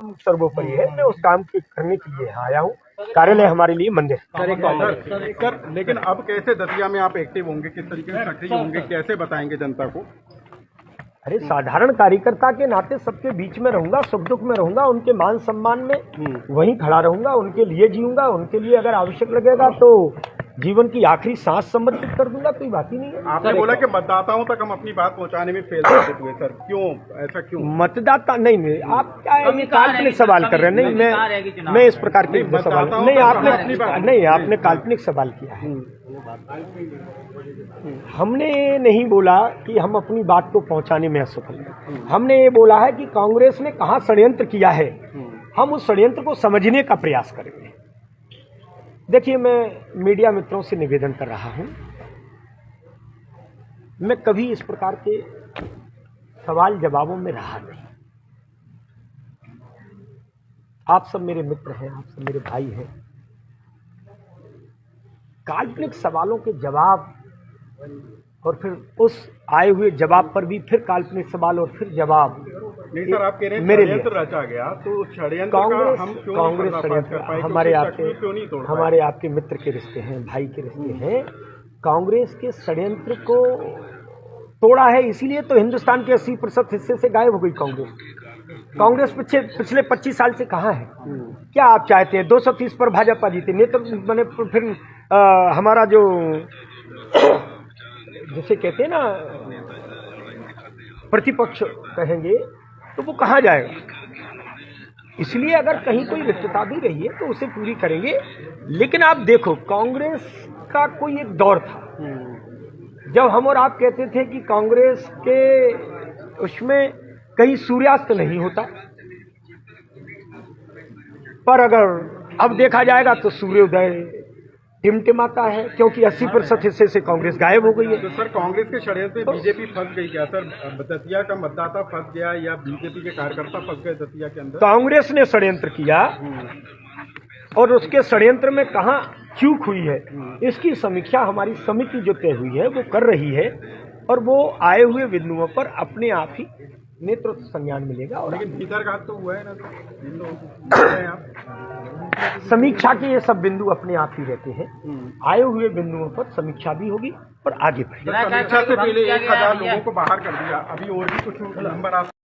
काम सर्वोपरि है। मैं उस काम के करने के लिए यहाँ आया हूँ। कार्यालय हमारे लिए मंदिर। सर, लेकिन अब कैसे दतिया में आप एक्टिव होंगे, किस तरीके से सक्रिय होंगे, कैसे बताएंगे जनता को? अरे साधारण कार्यकर्ता के नाते सबके बीच में रहूंगा, सुख दुख में रहूंगा, उनके मान सम्मान में वहीं खड़ा रहूंगा, उनके लिए जीऊंगा, उनके लिए अगर आवश्यक लगेगा तो जीवन की आखिरी सांस समर्पित कर दूंगा। कोई बात ही नहीं है। आपने बोला कि मतदाताओं तक हम अपनी बात पहुंचाने में फेल साबित हुए, सर क्यों, ऐसा क्यों? मतदाता नहीं, आप क्या ये काल्पनिक सवाल कर रहे हैं? नहीं, मैं इस प्रकार के सवाल नहीं, आपने काल्पनिक सवाल किया है। हमने नहीं बोला कि हम अपनी बात को पहुंचाने में असफल हैं। हमने ये बोला है कि कांग्रेस ने कहां षड्यंत्र किया है, हम उस षड्यंत्र को समझने का प्रयास करेंगे। देखिए, मैं मीडिया मित्रों से निवेदन कर रहा हूं, मैं कभी इस प्रकार के सवाल जवाबों में रहा नहीं। आप सब मेरे मित्र हैं, आप सब मेरे भाई हैं। काल्पनिक सवालों के जवाब और फिर उस आए हुए जवाब पर भी फिर काल्पनिक सवाल और फिर जवाब। नहीं सर, आप कह रहे हैं मेरे षड्यंत्र रचा गया, तो षड्यंत्र कांग्रेस का हम क्यों कांग्रेस षड्यंत्र हमारे आपके मित्र के रिश्ते हैं, भाई के रिश्ते हैं। कांग्रेस के षड्यंत्र को तोड़ा है, इसीलिए तो हिंदुस्तान के 80% हिस्से से गायब हो गई कांग्रेस पिछले 25 साल से कहाँ है? क्या आप चाहते हैं 230 पर भाजपा जीते, नेतृत्व बने, फिर हमारा जो जिसे कहते हैं ना प्रतिपक्ष कहेंगे, तो वो कहाँ जाएगा? इसलिए अगर कहीं कोई रिक्तता भी रही है तो उसे पूरी करेंगे। लेकिन आप देखो, कांग्रेस का कोई एक दौर था जब हम और आप कहते थे कि कांग्रेस के उसमें कहीं सूर्यास्त नहीं होता, पर अगर अब देखा जाएगा तो सूर्योदय टिमटिमाता है, क्योंकि 80% हिस्से से कांग्रेस गायब हो गई है। तो सर, कांग्रेस के षड्यंत्र में बीजेपी फंस गई क्या सर? दतिया का मतदाता फंस गया या बीजेपी के कार्यकर्ता फंस गए दतिया के अंदर? कांग्रेस ने षड्यंत्र किया और उसके षड्यंत्र में कहां चूक हुई है, इसकी समीक्षा हमारी समिति जो तय हुई है वो कर रही है, और वो आए हुए बिंदुओं पर अपने आप ही नेतृत्व संज्ञान मिलेगा। और लेकिन भीतर घात तो हुआ है ना समीक्षा के ये सब बिंदु अपने आप ही रहते हैं। आए हुए बिंदुओं पर समीक्षा भी होगी और आगे बढ़ेगी। समीक्षा से पहले 1000 लोगों को बाहर कर दिया, अभी और भी कुछ नंबर